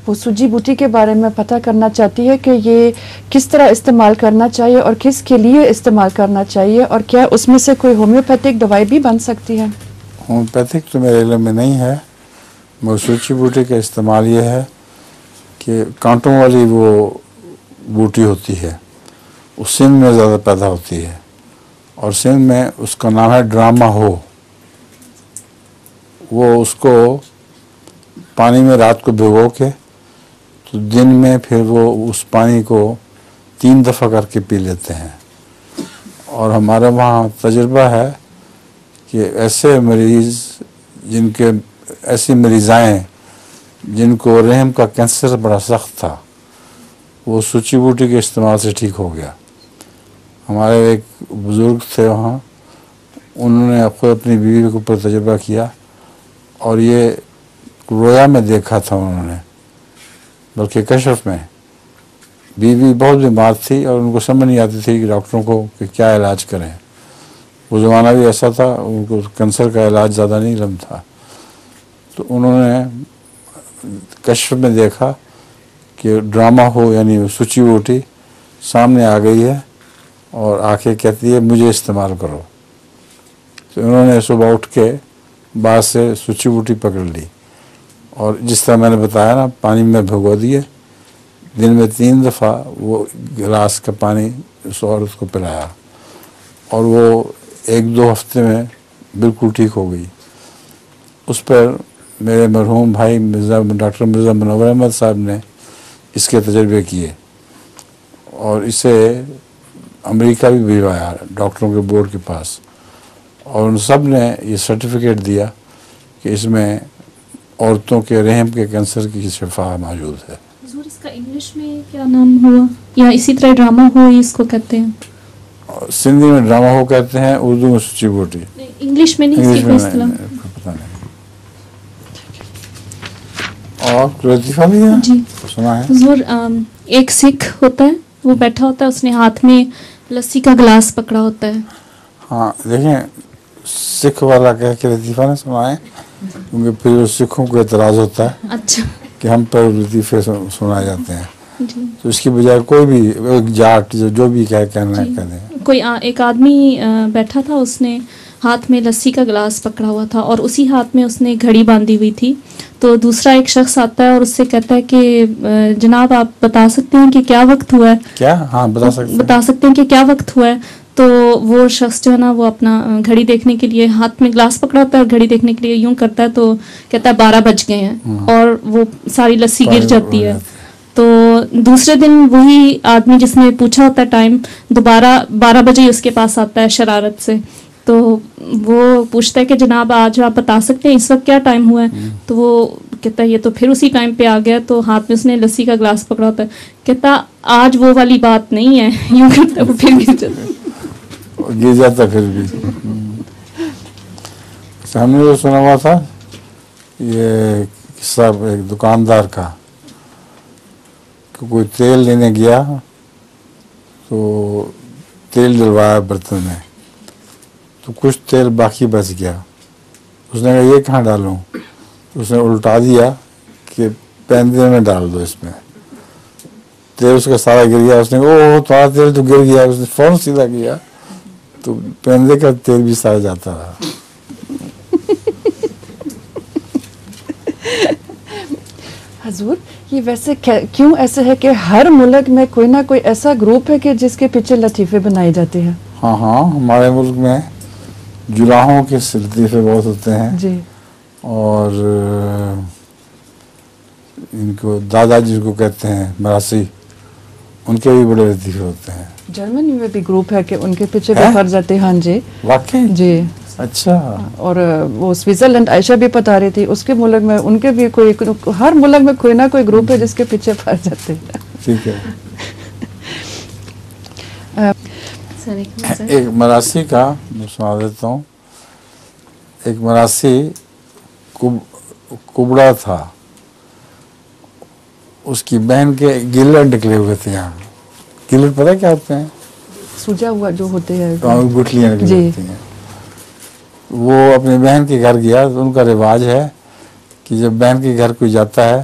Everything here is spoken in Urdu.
وہ سوجی بوٹی کے بارے میں پتہ کرنا چاہتی ہے کہ یہ کس طرح استعمال کرنا چاہیے اور کس کے لیے استعمال کرنا چاہیے، اور کیا اس میں سے کوئی ہومیوپیتھک دوائی بھی بن سکتی ہے؟ ہومیوپیتھک تو میرے علم میں نہیں ہے، مگر سوچی بوٹی کا استعمال یہ ہے کہ کانٹوں والی وہ بوٹی ہوتی ہے، وہ سندھ میں زیادہ پیدا ہوتی ہے، اور سندھ میں اس کا نام ہے ڈراما ہو۔ وہ اس کو پانی میں رات کو بھگو کے تو دن میں پھر وہ اس پانی کو 3 دفعہ کر کے پی لیتے ہیں، اور ہمارے وہاں تجربہ ہے کہ ایسے مریض ایسی مریضائیں جن کو رحم کا کینسر بڑا سخت تھا، وہ سوچی بوٹی کے استعمال سے ٹھیک ہو گیا۔ ہمارے ایک بزرگ تھے وہاں، انہوں نے خود اپنی بیوی کے اوپر تجربہ کیا، اور یہ رویا میں دیکھا تھا انہوں نے، بلکہ کشف میں۔ بیوی بہت بیمار تھی اور ان کو سمجھ نہیں آتی تھی کہ ڈاکٹروں کو کہ کیا علاج کریں۔ وہ زمانہ بھی ایسا تھا، ان کو کینسر کا علاج زیادہ نہیں علم تھا، تو انہوں نے کشف میں دیکھا کہ ڈراما ہو یعنی سوچی بوٹی سامنے آ گئی ہے، اور آ کے کہتی ہے مجھے استعمال کرو۔ تو انہوں نے صبح اٹھ کے بعد سے سوچی بوٹی پکڑ لی، اور جس طرح میں نے بتایا نا، پانی میں بھگو دیے، دن میں 3 دفعہ وہ گلاس کا پانی اس عورت کو پلایا، اور وہ 1-2 ہفتے میں بالکل ٹھیک ہو گئی۔ اس پر میرے مرحوم بھائی ڈاکٹر مرزا منور احمد صاحب نے اس کے تجربے کیے، اور اسے امریکہ بھی بھجوایا ڈاکٹروں کے بورڈ کے پاس، اور ان سب نے یہ سرٹیفکیٹ دیا کہ اس میں عورتوں کے رحم کے کینسر کی شفا موجود ہے۔ حضور اس کا انگلش میں کیا نام ہوا، یا اسی طرح ڈراما ہو ہی اس کو کہتے ہیں؟ سندھی میں ڈراما ہو کہتے ہیں، اردو میں سوچی بوٹی۔ انگلش میں نہیں، انگلش میں پتہ نہیں۔ اور لطیفہ بھی ہے؟ جی سنا ہے حضور، ایک سکھ ہوتا ہے، وہ بیٹھا ہوتا ہے، اس نے ہاتھ میں لسی کا گلاس پکڑا ہوتا ہے۔ ہاں دیکھیں، سکھ والا کہہ کے لطیفہ نہ سنائیں، کیونکہ پھر سکھوں کو اعتراض ہوتا ہے اچھا کہ ہم پر لطیفے سنائے جاتے ہیں، جی، تو اس کی بجائے کوئی بھی ایک جاٹ جو بھی کہنا ہے کہہ دیں۔ کوئی ایک آدمی بیٹھا تھا، اس نے ہاتھ میں لسی کا گلاس پکڑا ہوا تھا، اور اسی ہاتھ میں اس نے گھڑی باندھی ہوئی تھی۔ تو دوسرا ایک شخص آتا ہے اور اس سے کہتا ہے کہ جناب آپ بتا سکتے ہیں کہ کیا وقت ہوا ہے؟ کیا؟ ہاں بتا سکتے ہیں کہ کیا وقت ہوا ہے؟ تو وہ شخص جو ہے نا، وہ اپنا گھڑی دیکھنے کے لیے ہاتھ میں گلاس پکڑا ہوتا ہے اور گھڑی دیکھنے کے لیے یوں کرتا ہے، تو کہتا ہے 12 بج گئے ہیں، اور وہ ساری لسی گر جاتی ہے۔ تو دوسرے دن وہی آدمی جس نے پوچھا ہوتا ہے ٹائم، دوبارہ 12 بجے اس کے پاس آتا ہے شرارت سے، تو وہ پوچھتا ہے کہ جناب آج آپ بتا سکتے ہیں اس وقت کیا ٹائم ہوا ہے؟ تو وہ کہتا ہے یہ تو پھر اسی ٹائم پہ آ گیا، تو ہاتھ میں اس نے لسی کا گلاس پکڑا ہوتا ہے، کہتا آج وہ والی بات نہیں ہے، یوں کرتا ہے، وہ پھر گر جاتا پھر بھی۔ ہم نے جو سنا ہوا تھا یہ قصہ ایک دکاندار کا، کہ کوئی تیل لینے گیا تو تیل ڈلوایا برتن میں، تو کچھ تیل باقی بچ گیا، اس نے کہا یہ کہاں ڈالوں؟ اس نے الٹا دیا کہ پیندے میں ڈال دو، اس میں تیل اس کا سارا گر گیا۔ اس نے کہا اوہ تمہارا تیل تو گر گیا، اس نے فوراً سیدھا کیا تو پیندے کا تیل بھی سارا جاتا رہا۔ حضور یہ ویسے کیوں ایسا ہے کہ ہر ملک میں کوئی نہ کوئی ایسا گروپ ہے کہ جس کے پیچھے لطیفے بنائی جاتے ہیں؟ ہاں ہمارے ملک میں جراحوں کے لطیفے بہت ہوتے ہیں جی، اور ان کو دادا جس کو کہتے ہیں مراسی، ان کے بھی بڑے لطیفے ہوتے ہیں۔ جرمنی میں بھی گروپ ہے کہ ان کے پیچھے بھی پڑ جاتے ہیں۔ ہاں جی واقعی؟ جی اچھا۔ اور وہ سوئٹزرلینڈ عائشہ بھی بتا رہی تھی، اس کے ملک میں ان کے بھی کوئی، ہر ملک میں کوئی نہ کوئی گروپ ہے جس کے پیچھے پڑ جاتے ہیں۔ ٹھیک ہے۔ ایک مراسی کا میں سنا دیتا ہوں۔ ایک مراسی کبڑا تھا، اس کی بہن کے گلر نکلے ہوئے تھے یہاں۔ گلر پتہ کیا ہوتے ہیں؟ سوجا ہوا جو ہوتے ہیں، گٹھلیاں نکلی ہوتی ہیں۔ وہ اپنی بہن کے گھر گیا، تو ان کا رواج ہے کہ جب بہن کے گھر کوئی جاتا ہے